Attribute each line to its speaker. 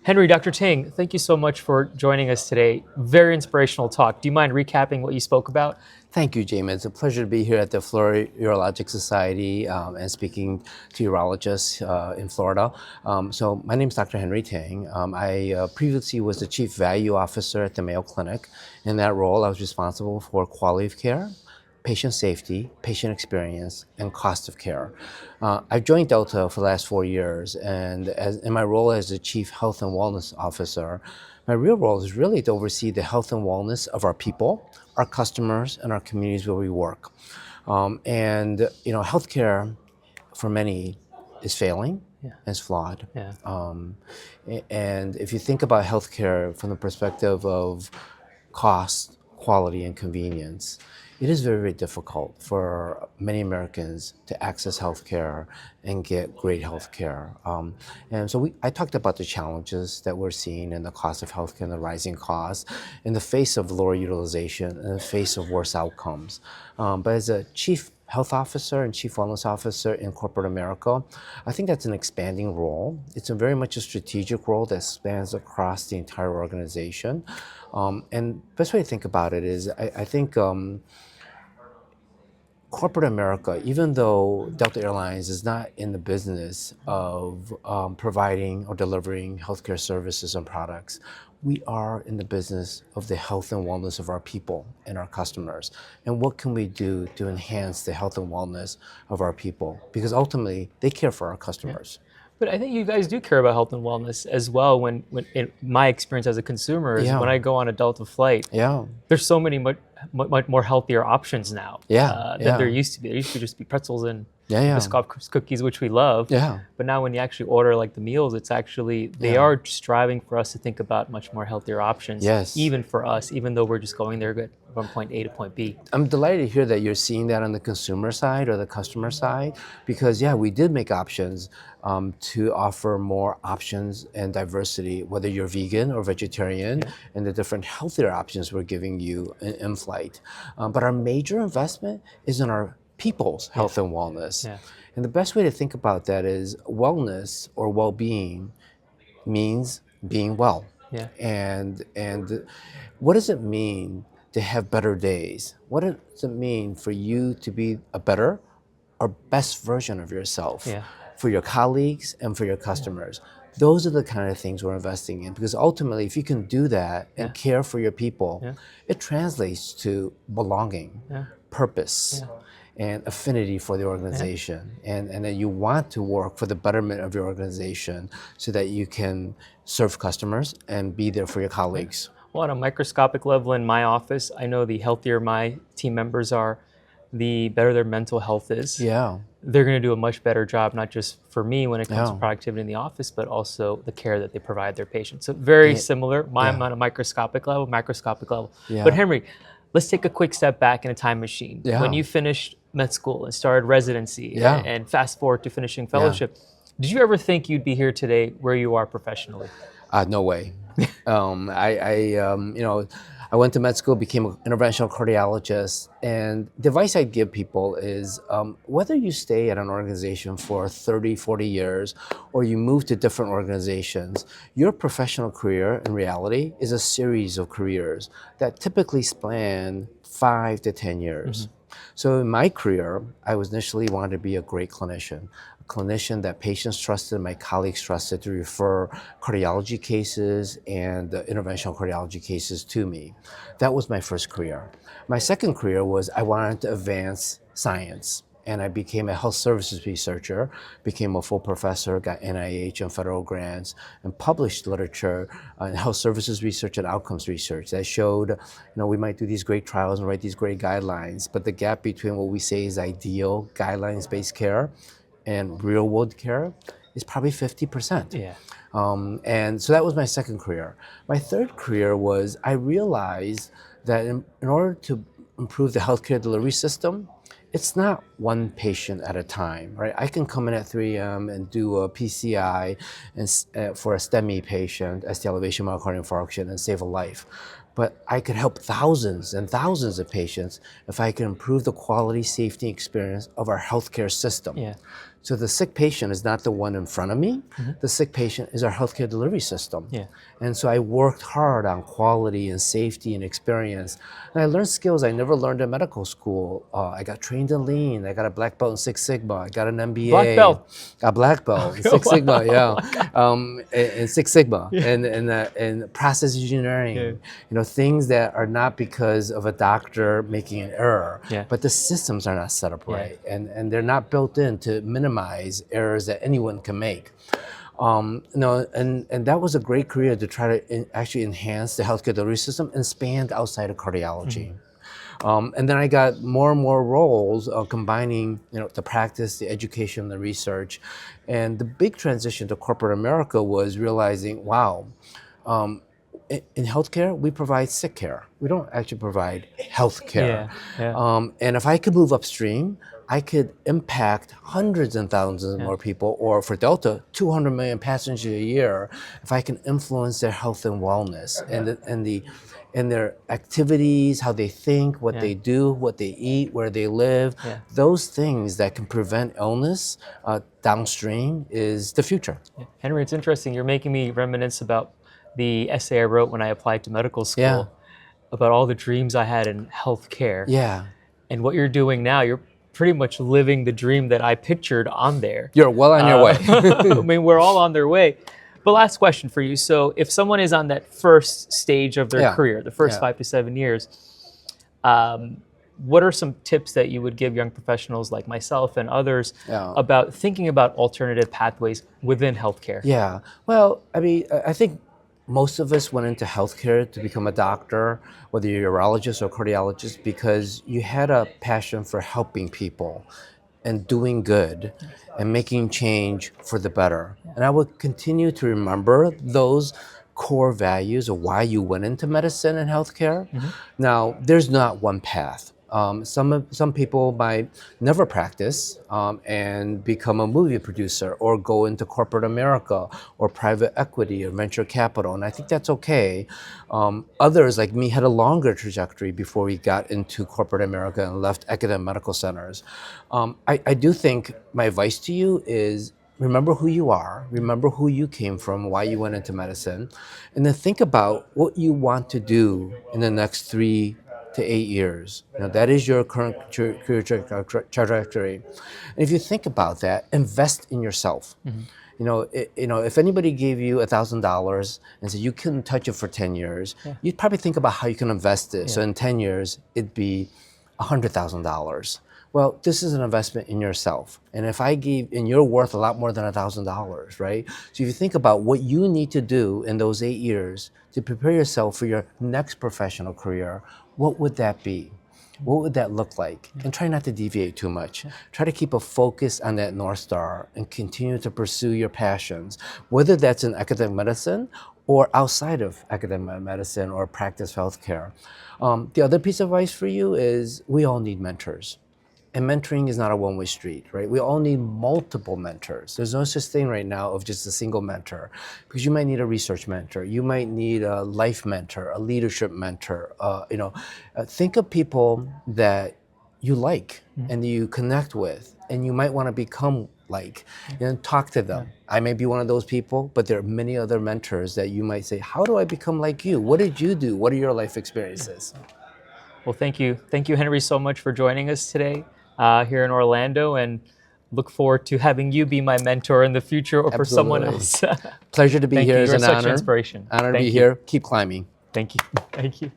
Speaker 1: Henry, Dr. Ting, thank you so much for joining us today. Very inspirational talk. Do you mind recapping what you spoke about?
Speaker 2: Thank you, Jamin. It's a pleasure to be here at the Florida Urologic Society and speaking to urologists in Florida. So my name is Dr. Henry Ting. I previously was the Chief Value Officer at the Mayo Clinic. In that role, I was responsible for quality of care, patient safety, patient experience, and cost of care. I've joined Delta for the last 4 years, and in my role as the Chief Health and Wellness Officer, my real role is really to oversee the health and wellness of our people, our customers, and our communities where we work. Healthcare for many is failing,
Speaker 1: Yeah.
Speaker 2: is flawed.
Speaker 1: Yeah.
Speaker 2: And if you think about healthcare from the perspective of cost, quality, and convenience, it is very, very difficult for many Americans to access healthcare and get great healthcare. I talked about the challenges that we're seeing in the cost of healthcare and the rising costs in the face of lower utilization, in the face of worse outcomes. But as a chief health officer and chief wellness officer in corporate America, I think that's an expanding role. It's a very much a strategic role that spans across the entire organization. And the best way to think about it is I think corporate America, even though Delta Airlines is not in the business of providing or delivering healthcare services and products, we are in the business of the health and wellness of our people and our customers. And what can we do to enhance the health and wellness of our people? Because ultimately, they care for our customers.
Speaker 1: But I think you guys do care about health and wellness as well. When in my experience as a consumer is when I go on a Delta flight, there's so many much more healthier options now than there used to be. There used to just be pretzels and Biscoff cookies, which we love. But now when you actually order like the meals, it's actually, they are striving for us to think about much more healthier options, even for us, even though we're just going there from point A to point B.
Speaker 2: I'm delighted to hear that you're seeing that on the consumer side or the customer side, because we did make options to offer more options and diversity, whether you're vegan or vegetarian, and the different healthier options we're giving you in flight. But our major investment is in our people's health and wellness. And the best way to think about that is wellness or well-being means being well. And what does it mean to have better days? What does it mean for you to be a better or best version of yourself for your colleagues and for your customers? Those are the kind of things we're investing in, because ultimately, if you can do that and care for your people, it translates to belonging, purpose, and affinity for the organization, and that you want to work for the betterment of your organization so that you can serve customers and be there for your colleagues.
Speaker 1: Well, on a microscopic level in my office, I know the healthier my team members are, the better their mental health is. They're going to do a much better job, not just for me when it comes to productivity in the office, but also the care that they provide their patients. So very similar. Mine on a microscopic level. But Henry, let's take a quick step back in a time machine. When you finished med school and started residency and fast forward to finishing fellowship, did you ever think you'd be here today where you are professionally?
Speaker 2: No way. I went to med school, became an interventional cardiologist, and the advice I'd give people is whether you stay at an organization for 30, 40 years, or you move to different organizations, your professional career in reality is a series of careers that typically span 5 to 10 years. So in my career, I was initially wanted to be a great clinician, a clinician that patients trusted, my colleagues trusted to refer cardiology cases and interventional cardiology cases to me. That was my first career. My second career was I wanted to advance science. And I became a health services researcher, became a full professor, got NIH and federal grants, and published literature in health services research and outcomes research that showed, we might do these great trials and write these great guidelines, but the gap between what we say is ideal guidelines-based care and real-world care is probably 50%. And so that was my second career. My third career was I realized that in order to improve the healthcare delivery system, it's not one patient at a time, right? I can come in at 3 a.m. and do a PCI for a STEMI patient, ST elevation myocardial infarction, and save a life. but I could help thousands and thousands of patients if I could improve the quality, safety, experience of our healthcare system.
Speaker 1: Yeah.
Speaker 2: So the sick patient is not the one in front of me. The sick patient is our healthcare delivery system.
Speaker 1: Yeah.
Speaker 2: And so I worked hard on quality and safety and experience. And I learned skills I never learned in medical school. I got trained in Lean. I got a black belt in Six Sigma. I got an MBA.
Speaker 1: Black belt.
Speaker 2: A black belt in Six Sigma, in Six Sigma, and process engineering.
Speaker 1: Yeah.
Speaker 2: You know, things that are not because of a doctor making an error, but the systems are not set up right, and they're not built in to minimize errors that anyone can make. And that was a great career to try to actually enhance the healthcare delivery system and expand outside of cardiology. And then I got more and more roles combining, the practice, the education, the research. And the big transition to corporate America was realizing, wow, in healthcare, we provide sick care. We don't actually provide health care. And if I could move upstream, I could impact hundreds and thousands of more people, or for Delta, 200 million passengers a year, if I can influence their health and wellness and their activities, how they think, what they do, what they eat, where they live. Those things that can prevent illness downstream is the future.
Speaker 1: Henry, it's interesting. You're making me reminisce about the essay I wrote when I applied to medical school about all the dreams I had in healthcare. And what you're doing now, you're pretty much living the dream that I pictured on there.
Speaker 2: You're well on your way.
Speaker 1: I mean, we're all on their way. But last question for you. So if someone is on that first stage of their career, the first 5 to 7 years, what are some tips that you would give young professionals like myself and others about thinking about alternative pathways within healthcare?
Speaker 2: Yeah, well, I mean, I think most of us went into healthcare to become a doctor, whether you're a urologist or cardiologist, because you had a passion for helping people and doing good and making change for the better. And I would continue to remember those core values of why you went into medicine and healthcare. Now, there's not one path. Some people might never practice and become a movie producer or go into corporate America or private equity or venture capital, and I think that's okay. Others, like me, had a longer trajectory before we got into corporate America and left academic medical centers. I do think my advice to you is remember who you are, remember who you came from, why you went into medicine, and then think about what you want to do in the next 3 to 8 years. That is your current career trajectory. And if you think about that, invest in yourself. If anybody gave you $1,000 and said you couldn't touch it for 10 years, you'd probably think about how you can invest it. So in 10 years, it'd be $100,000. Well, this is an investment in yourself. And and you're worth a lot more than $1,000, right? So if you think about what you need to do in those 8 years to prepare yourself for your next professional career, what would that be? What would that look like? And try not to deviate too much. Try to keep a focus on that North Star and continue to pursue your passions, whether that's in academic medicine or outside of academic medicine or practice healthcare. The other piece of advice for you is we all need mentors. And mentoring is not a one-way street, right? We all need multiple mentors. There's no such thing right now of just a single mentor, because you might need a research mentor, you might need a life mentor, a leadership mentor. Think of people that you like and you connect with, and you might want to become like, and talk to them. I may be one of those people, but there are many other mentors that you might say, how do I become like you? What did you do? What are your life experiences?
Speaker 1: Well, thank you. Thank you, Henry, so much for joining us today here in Orlando, and look forward to having you be my mentor in the future or for someone else.
Speaker 2: Pleasure to be here. It's an honor.
Speaker 1: Such inspiration.
Speaker 2: Honor to be here. Keep climbing.
Speaker 1: Thank you. Thank you.